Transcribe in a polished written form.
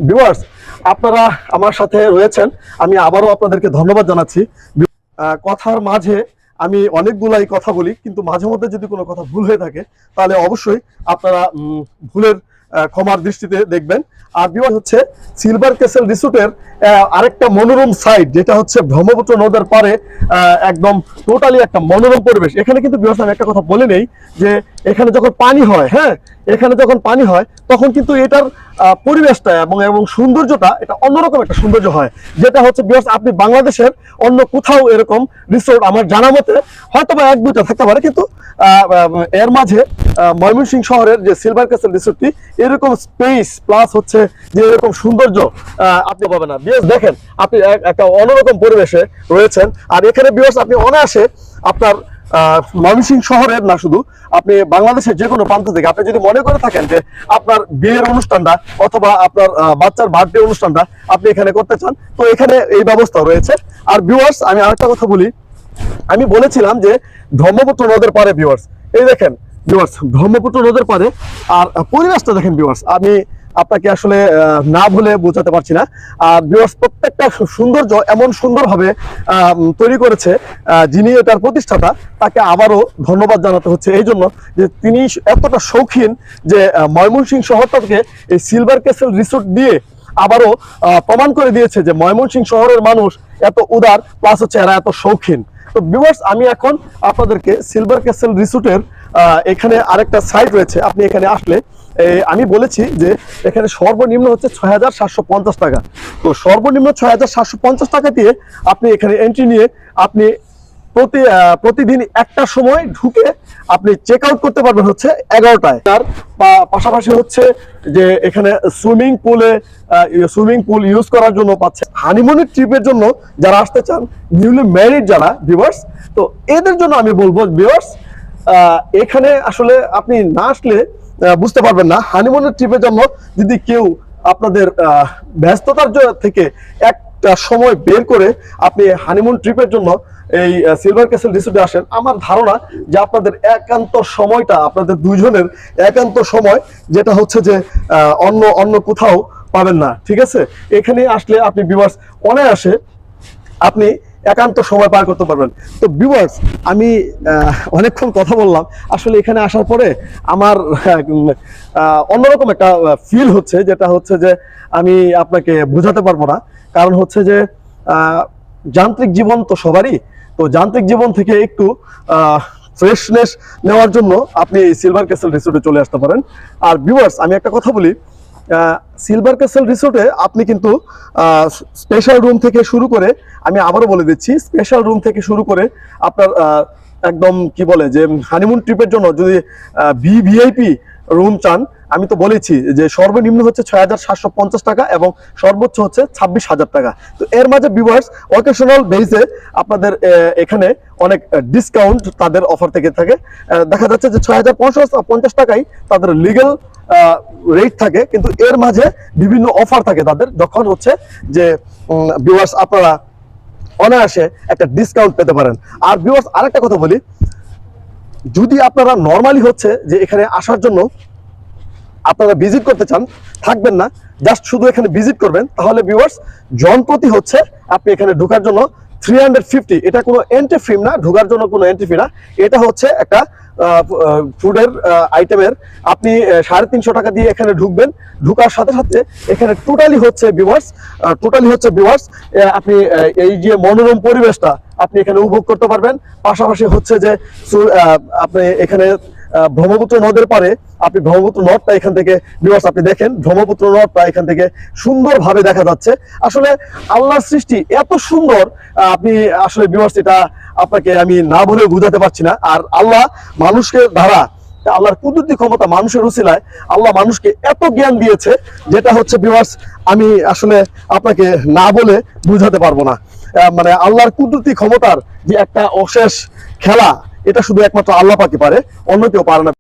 Viewers, আপনারা আমার সাথে রয়েছেন, আমি আবারও আপনাদেরকে ধন্যবাদ জানাচ্ছি। কথার মাঝে আমি অনেকগুলাই কথা বলি, কিন্তু মাঝে মধ্যে যদি কোনো কথা ভুল হয়ে থাকে তাহলে অবশ্যই আপনারা ভুলের ক্ষমার দৃষ্টিতে দেখবেন। আর ভিউয়ার্স হচ্ছে সিলভার ক্যাসেল রিসোর্টের আরেকটা মনোরম সাইড, যেটা হচ্ছে ব্রহ্মপুত্র নদের পারে একদম টোটালি একটা মনোরম পরিবেশ। এখানে কিন্তু ভিউয়ার্স আমি একটা কথা বলে নেই যে এখানে যখন পানি হয়, হ্যাঁ, এখানে যখন পানি হয় তখন কিন্তু এটার পরিবেশটা এবং সৌন্দর্যটা এটা অন্যরকম একটা সৌন্দর্য হয়, যেটা হচ্ছে ভিউয়ার্স আপনি বাংলাদেশের অন্য কোথাও এরকম রিসোর্ট আমার জানা মতে হয়তো বা এক দুইটা থাকতে পারে, কিন্তু এর মাঝে ময়মনসিংহ শহরের যে সিলভার ক্যাসেল রিসোর্টটি এরকম স্পেস প্লাস হচ্ছে যে এরকম সৌন্দর্য আপনি পাবেন না। ভিউয়ার্স দেখেন, আপনি একটা অন্যরকম পরিবেশে রয়েছেন। আর এখানে ভিউয়ার্স আপনি অনায়াসে আপনার ময়মনসিংহ শহরের না, শুধু আপনি বাংলাদেশের যে কোনো প্রান্ত থেকে আপনি যদি মনে করে থাকেন যে আপনার বিয়ের অনুষ্ঠানটা অথবা আপনার বাচ্চার বার্থডে অনুষ্ঠানটা আপনি এখানে করতে চান, তো এখানে এই ব্যবস্থা রয়েছে। আর ভিউয়ার্স আমি আরেকটা কথা বলি, আমি বলেছিলাম যে ব্রহ্মপুত্র নদের পারে ভিউয়ার্স, এই দেখেন ভিউয়ার্স ব্রহ্মপুত্র নদের পারে, আর পরিবেশটা দেখেন ভিউয়ার্স, আমি আপনাকে আসলে না বলে বোঝাতে পারছি না। আর ভিউয়ার্স প্রত্যেকটা সৌন্দর্য এমন সুন্দরভাবে তৈরি করেছে যিনি এটার প্রতিষ্ঠাতা, তাকে আবারও ধন্যবাদ জানাতে হচ্ছে এই জন্য যে তিনি এতটা শৌখিন যে ময়মনসিংহ শহরটাকে এই সিলভার ক্যাসেল রিসোর্ট দিয়ে আবারও প্রমাণ করে দিয়েছে যে ময়মনসিংহ শহরের মানুষ এত উদার, প্লাস হচ্ছে এরা এত শৌখিন। তো ভিউয়ার্স আমি এখন আপনাদেরকে সিলভার ক্যাসেল রিসোর্টের এখানে আরেকটা সাইট রয়েছে, আপনি এখানে আসলে আমি বলেছি যে এখানে সর্বনিম্ন হচ্ছে ৬,৭৫০ টাকা। তো সর্বনিম্ন ৬,৭৫০ টাকা দিয়ে আপনি এখানে এন্ট্রি নিয়ে আপনি প্রতিদিন একটা সময় ঢুকে আপনি চেক আউট করতে পারবেন হচ্ছে 11টায়। তার পাশাপাশি হচ্ছে যে এখানে সুইমিং পুল ইউজ করার জন্য পাচ্ছে। হানিমুনের ট্রিপের জন্য যারা আসতে চান, নিউলি ম্যারিড যারা ভিউয়ার্স, তো এদের জন্য আমি বলবো ভিউয়ার্স এখানে আসলে আপনি না আসলে বুঝতে পারবেন না। হানিমুনের ট্রিপের জন্য যদি কেউ আপনাদের ব্যস্ততার থেকে একটা সময় বের করে আপনি হানিমুন ট্রিপের জন্য এই সিলভার ক্যাসেল রিসোর্টে আসেন, আমার ধারণা যে আপনাদের একান্ত সময়টা, আপনাদের দুইজনের একান্ত সময়, যেটা হচ্ছে যে অন্য কোথাও পাবেন না। ঠিক আছে, এখানে আসলে আপনি ভিউয়ার্স অনায়াসে আপনি একান্ত সময় পার করতে পারবেন। তো ভিউয়ার্স আমি অনেকক্ষণ কথা বললাম, আসলে এখানে আসার পরে আমার অন্যরকম একটা ফিল হচ্ছে, যেটা হচ্ছে যে আমি আপনাকে বোঝাতে পারবো না। কারণ হচ্ছে যে যান্ত্রিক জীবন তো সবারই, তো যান্ত্রিক জীবন থেকে একটু ফ্রেশনেস নেওয়ার জন্য আপনি সিলভার ক্যাসেল রিসোর্টে চলে আসতে পারেন। আর ভিউয়ার্স আমি একটা কথা বলি, সিলভার ক্যাসেল রিসোর্টে আপনি কিন্তু স্পেশাল রুম থেকে শুরু করে, আমি আবারও বলে দিচ্ছি, স্পেশাল রুম থেকে শুরু করে আপনার একদম কি বলে যে হানিমুন ট্রিপের জন্য যদি ভিভিআইপি রুম চান, আমি তো বলেছি যে সর্বনিম্ন হচ্ছে ৬,৭৫০ টাকা এবং সর্বোচ্চ হচ্ছে ২৬,০০০ টাকা। তো এর মাঝে ভিউয়ার্স অকেশনাল বেসে আপনাদের এখানে অনেক ডিসকাউন্ট তাদের অফার থেকে থাকে। দেখা যাচ্ছে যে ৬,৫৫০ টাকাই তাদের লিগ্যাল রেট থাকে, কিন্তু এর মাঝে বিভিন্ন অফার থাকে তাদের, যখন হচ্ছে যে ভিউয়ার্স আপনারা অনায়াসে একটা ডিসকাউন্ট পেতে পারেন। আর ভিউয়ার্স আরেকটা কথা বলি, যদি আপনারা নর্মালি হচ্ছে যে এখানে আসার জন্য আপনারা ভিজিট করতে চান, থাকবেন না, জাস্ট শুধু এখানে ভিজিট করবেন, তাহলে ভিউয়ার্স জনপ্রতি হচ্ছে আপনি এখানে ঢোকার জন্য 350, এটা কোনো এন্ট্রি ফি না, ঢোকার জন্য কোনো এন্ট্রি ফি না, এটা হচ্ছে একটা ফুডের আইটেমের আপনি 350 টাকা দিয়ে এখানে ঢুকবেন। ঢুকার সাথে সাথে এখানে টোটালি হচ্ছে ভিউয়ার্স আপনি এই যে মনোরম পরিবেশটা আপনি এখানে উপভোগ করতে পারবেন। পাশাপাশি হচ্ছে যে আপনি এখানে ব্রহ্মপুত্র নদের পারে আপনি ব্রহ্মপুত্র নদটা এখান থেকে ভিউয়ার্স আপনি দেখেন, ব্রহ্মপুত্র নদটা এখান থেকে সুন্দরভাবে দেখা যাচ্ছে। আসলে আল্লাহর সৃষ্টি এত সুন্দর, আপনি আসলে ভিউয়ার্স এটা আপনাকে আমি না বলে বোঝাতে পারছি না। আর আল্লাহ মানুষকে দ্বারা, আল্লাহর কুদরতি ক্ষমতা মানুষের উসিলায় আল্লাহ মানুষকে এত জ্ঞান দিয়েছে, যেটা হচ্ছে ভিউয়ার্স আমি আসলে আপনাকে না বলে বুঝাতে পারবো না। মানে আল্লাহর কুদরতি ক্ষমতার যে একটা অশেষ খেলা, এটা শুধু একমাত্র আল্লাহ পাকই পারে, অন্য কেউ পারে না।